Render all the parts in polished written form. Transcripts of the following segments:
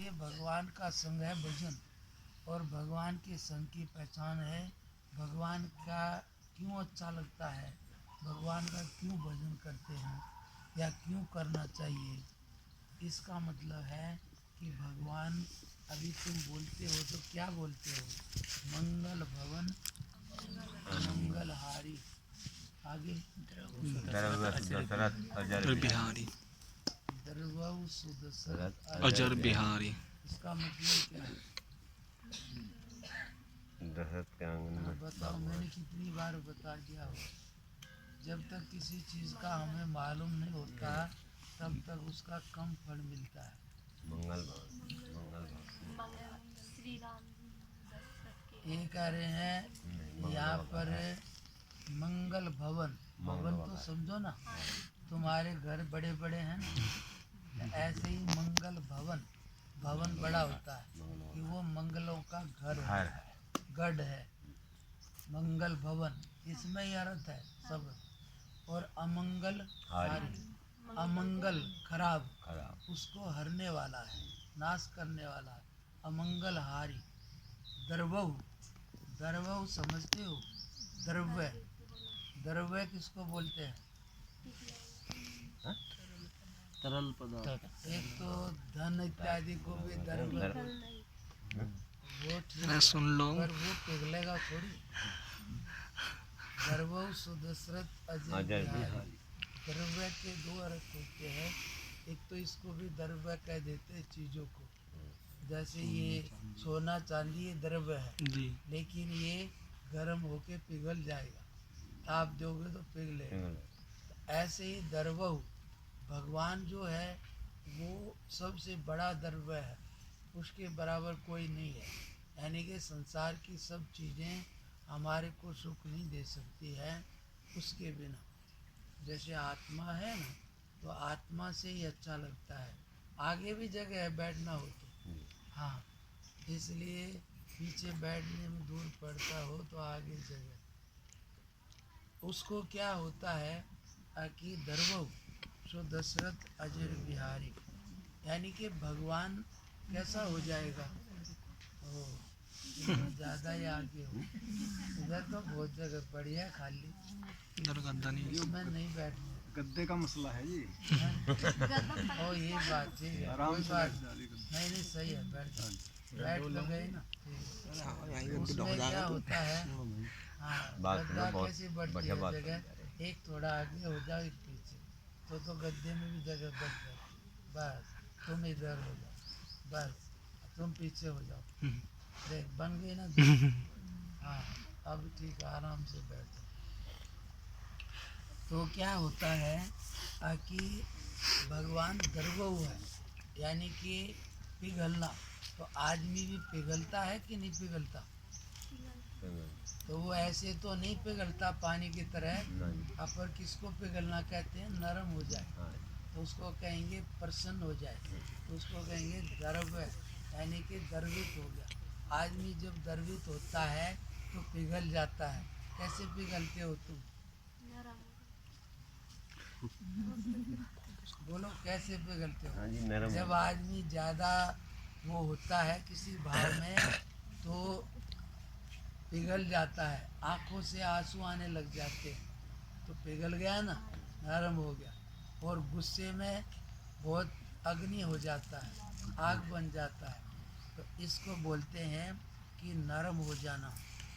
इसलिए भगवान का संग है भजन, और भगवान के संग की पहचान है भगवान का क्यों अच्छा लगता है, भगवान का क्यों भजन करते हैं या क्यों करना चाहिए। इसका मतलब है कि भगवान, अभी तुम बोलते हो तो क्या बोलते हो, मंगल भवन मंगलहारी, आगे दशरथ अजर बिहारी, द्रवहु सुदशरथ अजर बिहारी। इसका मतलब क्या है, दशरथ के आंगन में बताओ। मैंने कितनी बार बता दिया हो, जब तक किसी चीज़ का हमें मालूम नहीं होता तब तक उसका कम फल मिलता है। मंगल भवन श्री राम दशरथ के ये कह रहे हैं यहाँ पर मंगल भवन, भवन तो समझो ना, तुम्हारे घर बड़े बड़े हैं ना, ऐसे ही मंगल भवन, भवन बड़ा होता है कि वो मंगलों का घर है, गढ़ है। मंगल भवन इसमें ही अर्थ है सब। और अमंगल हारी, अमंगल खराब, उसको हरने वाला है, नाश करने वाला है, अमंगल हारी। द्रवहु, द्रवहु समझते हो, द्रव्य, द्रव्य किसको बोलते हैं, तरल पदार्थ। एक तो धन इत्यादि को भी द्रव्य, वो ठीक है, सुन लो, पर वो पिघलेगा थोड़ी। द्रवहु सुदशरथ अजय बिहारी, द्रव्य के दो अर्थ होते हैं, एक तो इसको भी द्रव्य कह देते हैं चीज़ों को, जैसे ये सोना चांदी ये द्रव्य है जी। लेकिन ये गर्म होके पिघल जाएगा, ताप दोगे तो पिघलेगा। ऐसे ही द्रवहु, भगवान जो है वो सबसे बड़ा द्रव्य है, उसके बराबर कोई नहीं है। यानी कि संसार की सब चीज़ें हमारे को सुख नहीं दे सकती है उसके बिना। जैसे आत्मा है ना, तो आत्मा से ही अच्छा लगता है, आगे भी जगह है बैठना हो तो, हाँ, इसलिए पीछे बैठने में दूर पड़ता हो तो आगे जगह। उसको क्या होता है कि द्रवहु सो दशरथ अजर बिहारी, यानी कि भगवान कैसा हो जाएगा, ओ ज़्यादा ही आगे हो, इधर तो बहुत जगह बढ़िया खाली, इधर गद्दा नहीं, इसमें नहीं बैठना, गद्दे का मसला है जी। ओ ये बात ठीक है, आराम कोई से बात बैठ जाने का। नहीं, सही है, बैठ तो गए ना। उसमें उसमें क्या होता है, हाँ, बात गद्दा बहुत कैसी बढ़ती बढ़िया है बात जगह, एक थोड़ा आगे हो जाओ एक पीछे, तो गद्दे में भी जगह बढ़ जाती है। बस तुम इधर हो जाओ, बस तुम पीछे हो जाओ, देख बन गई ना जगह। हाँ, अब ठीक है, आराम से बैठो। तो क्या होता है कि भगवान द्रवहु है, यानी कि पिघलना, तो आदमी भी पिघलता है कि नहीं पिघलता, तो वो ऐसे तो नहीं पिघलता पानी की तरह, पर किसको पिघलना कहते हैं, नरम हो जाए तो उसको कहेंगे प्रसन्न हो जाए, तो उसको कहेंगे द्रव्य, यानी कि द्रवित हो गया। आदमी जब द्रवित होता है तो पिघल जाता है। कैसे पिघलते हो तुम, बोलो कैसे पिघलते हाँ हो। जी, नरम जब आदमी ज़्यादा वो होता है किसी भाव में तो पिघल जाता है, आंखों से आंसू आने लग जाते हैं, तो पिघल गया ना, नरम हो गया। और गुस्से में बहुत अग्नि हो जाता है, आग बन जाता है, तो इसको बोलते हैं कि नरम हो जाना।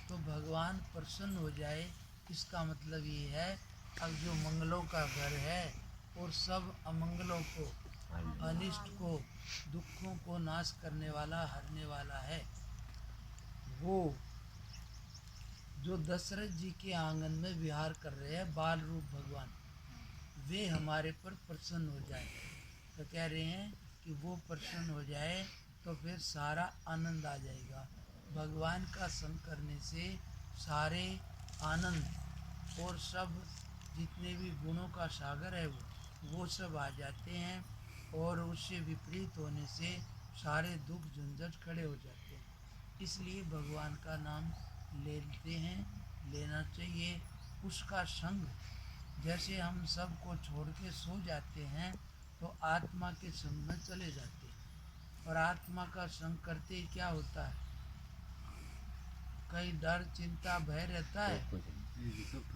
तो भगवान प्रसन्न हो जाए, इसका मतलब ये है अब जो मंगलों का घर है और सब अमंगलों को, अनिष्ट को, दुखों को नाश करने वाला, हरने वाला है, वो जो दशरथ जी के आंगन में विहार कर रहे हैं बाल रूप भगवान, वे हमारे पर प्रसन्न हो जाए। तो कह रहे हैं कि वो प्रसन्न हो जाए तो फिर सारा आनंद आ जाएगा। भगवान का संग करने से सारे आनंद और सब जितने भी गुणों का सागर है वो सब आ जाते हैं, और उससे विपरीत होने से सारे दुख झंझट खड़े हो जाते हैं। इसलिए भगवान का नाम लेते हैं, लेना चाहिए। उसका संग, जैसे हम सब को छोड़ के सो जाते हैं तो आत्मा के संग में चले जाते हैं, और आत्मा का संग करते ही क्या होता है? कहीं डर चिंता भय रहता है?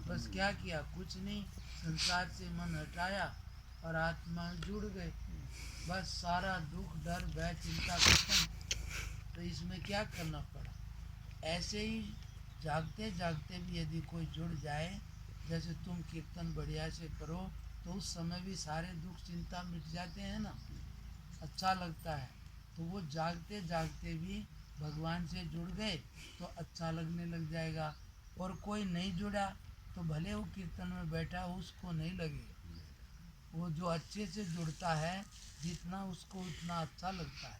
बस क्या किया? कुछ नहीं, संसार से मन हटाया और आत्मा में जुड़ गए। बस सारा दुख डर भय चिंता खत्म। तो इसमें क्या करना पड़ा? ऐसे ही जागते जागते भी यदि कोई जुड़ जाए, जैसे तुम कीर्तन बढ़िया से करो, तो उस समय भी सारे दुख चिंता मिट जाते हैं ना, अच्छा लगता है। तो वो जागते जागते भी भगवान से जुड़ गए तो अच्छा लगने लग जाएगा। और कोई नहीं जुड़ा तो भले वो कीर्तन में बैठा हो, उसको नहीं लगे। वो जो अच्छे से जुड़ता है, जितना उसको उतना अच्छा लगता है।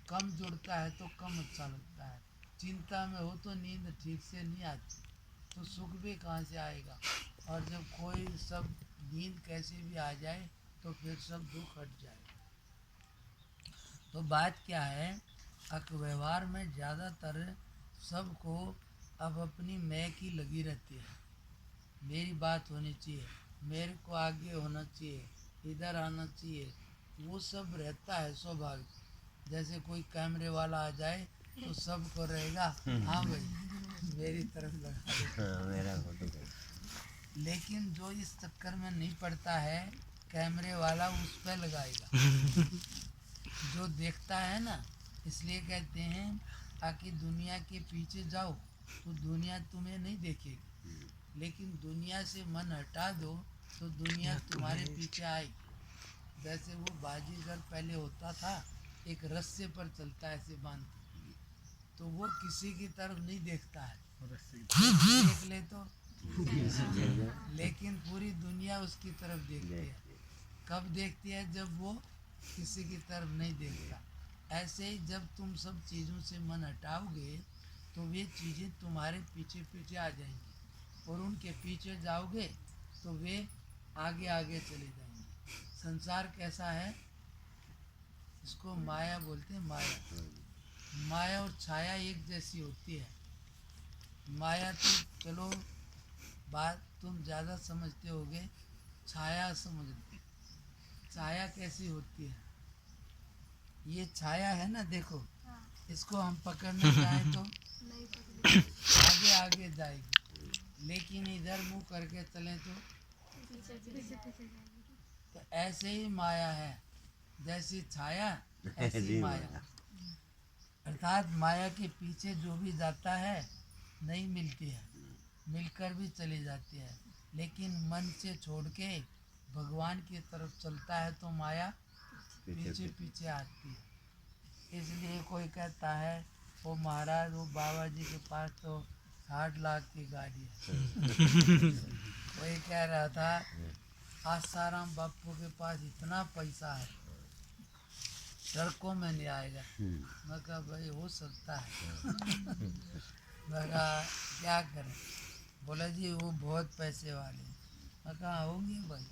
कम जुड़ता है तो कम अच्छा लगता है। चिंता में हो तो नींद ठीक से नहीं आती, तो सुख भी कहाँ से आएगा? और जब कोई सब नींद कैसे भी आ जाए तो फिर सब दुख हट जाएगा। तो बात क्या है, व्यवहार में ज़्यादातर सबको अब अपनी मैं की लगी रहती है। मेरी बात होनी चाहिए, मेरे को आगे होना चाहिए, इधर आना चाहिए, वो सब रहता है स्वाभाविक। जैसे कोई कैमरे वाला आ जाए तो सबको रहेगा हाँ भाई मेरी तरफ लगा दे। मेरा फोटो लेकिन जो इस चक्कर में नहीं पड़ता है, कैमरे वाला उस पर लगाएगा जो देखता है ना। इसलिए कहते हैं ताकि दुनिया के पीछे जाओ तो दुनिया तुम्हें नहीं देखेगी, लेकिन दुनिया से मन हटा दो तो दुनिया तुम्हारे पीछे आएगी। जैसे वो बाजीगर पहले होता था, एक रस्से पर चलता है ऐसे बांध के, तो वो किसी की तरफ नहीं देखता है, देख ले तो लेकिन पूरी दुनिया उसकी तरफ देखती है। कब देखती है? जब वो किसी की तरफ नहीं देखता। ऐसे ही जब तुम सब चीज़ों से मन हटाओगे तो वे चीज़ें तुम्हारे पीछे पीछे आ जाएंगी, और उनके पीछे जाओगे तो वे आगे आगे चले जाएंगे। संसार कैसा है? इसको माया बोलते हैं। माया और छाया एक जैसी होती है। माया तो चलो बात तुम ज़्यादा समझते होगे, छाया समझ लो। छाया कैसी होती है? ये छाया है ना, देखो इसको हम पकड़ने जाए तो आगे आगे जाएगी, लेकिन इधर मुंह करके चलें तो ऐसे ही माया है। जैसी छाया ऐसी माया। अर्थात माया के पीछे जो भी जाता है नहीं मिलती है, मिलकर भी चली जाती है। लेकिन मन से छोड़ के भगवान की तरफ चलता है तो माया पीछे पीछे आती है। इसलिए कोई कहता है वो महाराज वो बाबा जी के पास तो 60 लाख की गाड़ी है। कोई कह रहा था आसाराम बापू के पास इतना पैसा है सड़कों में नहीं आएगा। मैं कहा भाई हो सकता है। मैं कहा क्या करें? बोला जी वो बहुत पैसे वाले। मैं कहा होंगे भाई।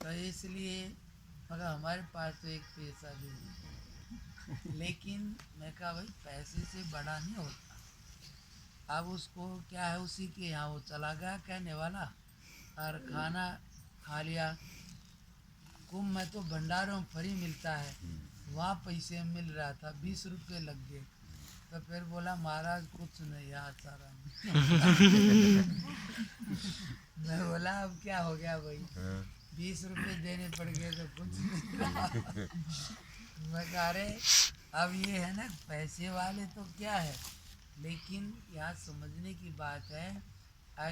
तो इसलिए मैं कहा हमारे पास तो एक पैसा भी नहीं। लेकिन मैं कहा भाई पैसे से बड़ा नहीं होता। अब उसको क्या है, उसी के यहाँ वो चला गया कहने वाला और खाना खा लिया। कुंभ में तो भंडारों में फ्री मिलता है, वहाँ पैसे मिल रहा था, 20 रुपये लग गए। तो फिर बोला महाराज कुछ नहीं यार सारा। मैं बोला अब क्या हो गया भाई, 20 रुपये देने पड़ गए तो कुछ नहीं। मैं कह रहे अब ये है ना पैसे वाले तो क्या है, लेकिन यहाँ समझने की बात है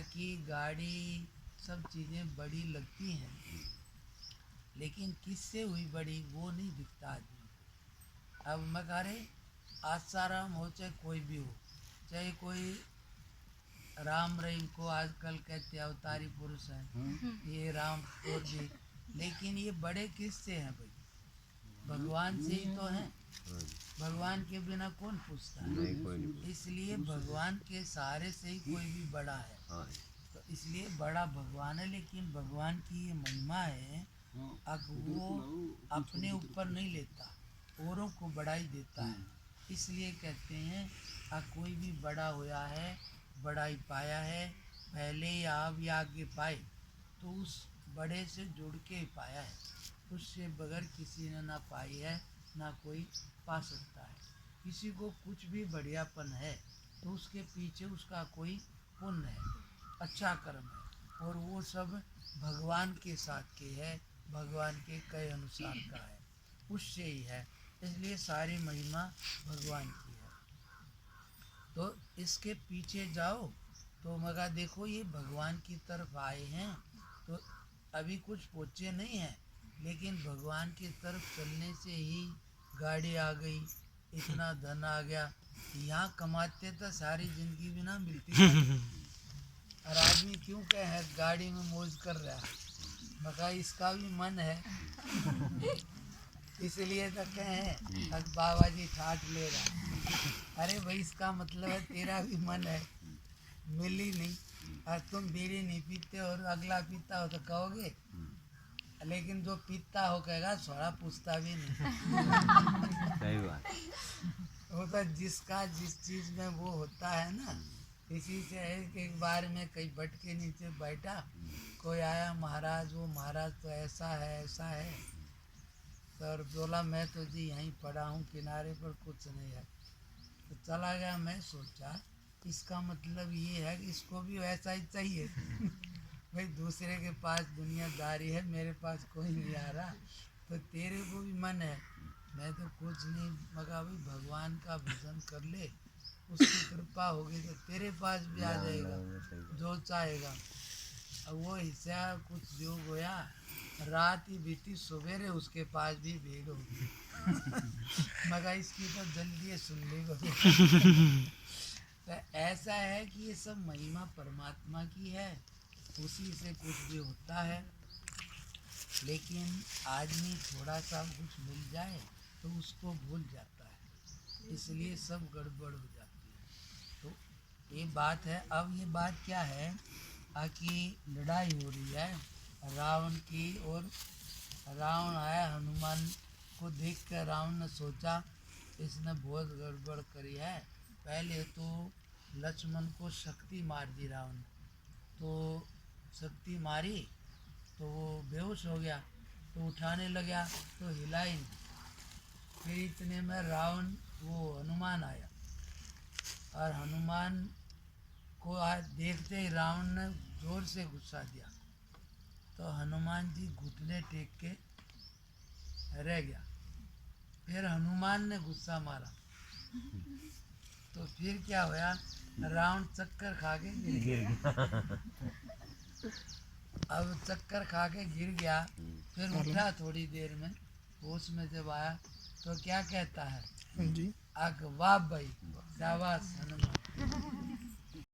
कि गाड़ी सब चीज़ें बड़ी लगती हैं, लेकिन किससे हुई बड़ी वो नहीं दिखता आदमी। अब मैं कह रहे आसाराम हो चाहे कोई भी हो, चाहे कोई राम रहीम को आजकल कहते अवतारी पुरुष हैं, ये राम और भी, लेकिन ये बड़े किससे हैं भाई? भगवान से ही तो हैं। भगवान के बिना कौन पूछता है? इसलिए भगवान के सहारे से ही कोई भी बड़ा है। तो इसलिए बड़ा भगवान है, लेकिन भगवान की ये महिमा है अब वो अपने ऊपर नहीं लेता, औरों को बढ़ाई देता है। इसलिए कहते हैं कोई भी बड़ा होया है, बड़ाई पाया है, पहले या अब या आगे पाए तो उस बड़े से जुड़ के ही पाया है, उससे बगैर किसी ने ना पाई है ना कोई पा सकता है। किसी को कुछ भी बढ़ियापन है तो उसके पीछे उसका कोई पुण्य है, अच्छा कर्म है, और वो सब भगवान के साथ के है, भगवान के कहे अनुसार का है, उससे ही है। इसलिए सारी महिमा भगवान की है। तो इसके पीछे जाओ तो मगर देखो ये भगवान की तरफ आए हैं तो अभी कुछ पहुँचे नहीं हैं, लेकिन भगवान की तरफ चलने से ही गाड़ी आ गई, इतना धन आ गया। यहाँ कमाते तो सारी जिंदगी भी ना मिलती और आदमी क्यों कहे गाड़ी में मौज कर रहा है, मगर इसका भी मन है इसलिए तो कहें अब बाबा जी ठाठ ले रहा। अरे भाई इसका मतलब है तेरा भी मन है, मिल ही नहीं। और तुम बीड़ी नहीं पीते और अगला पीता हो तो कहोगे, लेकिन जो पीता हो कहेगा थोड़ा पूछता भी नहीं। सही बात। वो तो जिसका जिस चीज में वो होता है ना, इसी से है कि एक बार में कहीं बट के नीचे बैठा, कोई आया महाराज, वो महाराज तो ऐसा है ऐसा है, तो बोला मैं तो जी यहीं पड़ा हूँ किनारे पर, कुछ नहीं है। तो चला गया। मैं सोचा इसका मतलब ये है कि इसको भी वैसा ही चाहिए भाई दूसरे के पास दुनियादारी है, मेरे पास कोई नहीं आ रहा, तो तेरे को भी मन है, मैं तो कुछ नहीं, मगर भाई भगवान का भजन कर ले, उसकी कृपा होगी तो तेरे पास भी आ जाएगा जो चाहेगा। अब वो हिस्सा कुछ योग होया, रात ही बीती, सवेरे उसके पास भी भीड़ होगी मगर इसकी तो जल्दी सुन ली तो ऐसा है कि ये सब महिमा परमात्मा की है, उसी से कुछ भी होता है। लेकिन आदमी थोड़ा सा कुछ मिल जाए तो उसको भूल जाता है, इसलिए सब गड़बड़ हो जाती है। तो ये बात है। अब ये बात क्या है कि लड़ाई हो रही है रावण की, और रावण आया, हनुमान को देख कर रावण ने सोचा इसने बहुत गड़बड़ करी है। पहले तो लक्ष्मण को शक्ति मार दी रावण ने, तो शक्ति मारी तो वो बेहोश हो गया, तो उठाने लगा तो हिला ही नहीं। फिर इतने में रावण वो हनुमान आया, और हनुमान को देखते ही रावण ने जोर से गुस्सा दिया, तो हनुमान जी घुटने टेक के रह गया। फिर हनुमान ने गुस्सा मारा तो फिर क्या हुआ, रावण चक्कर खा के गिर गया। अब चक्कर खा के गिर गया, फिर उठा थोड़ी देर में, होश में जब आया तो क्या कहता है, जी वाह भाई शाबाश हनुमान।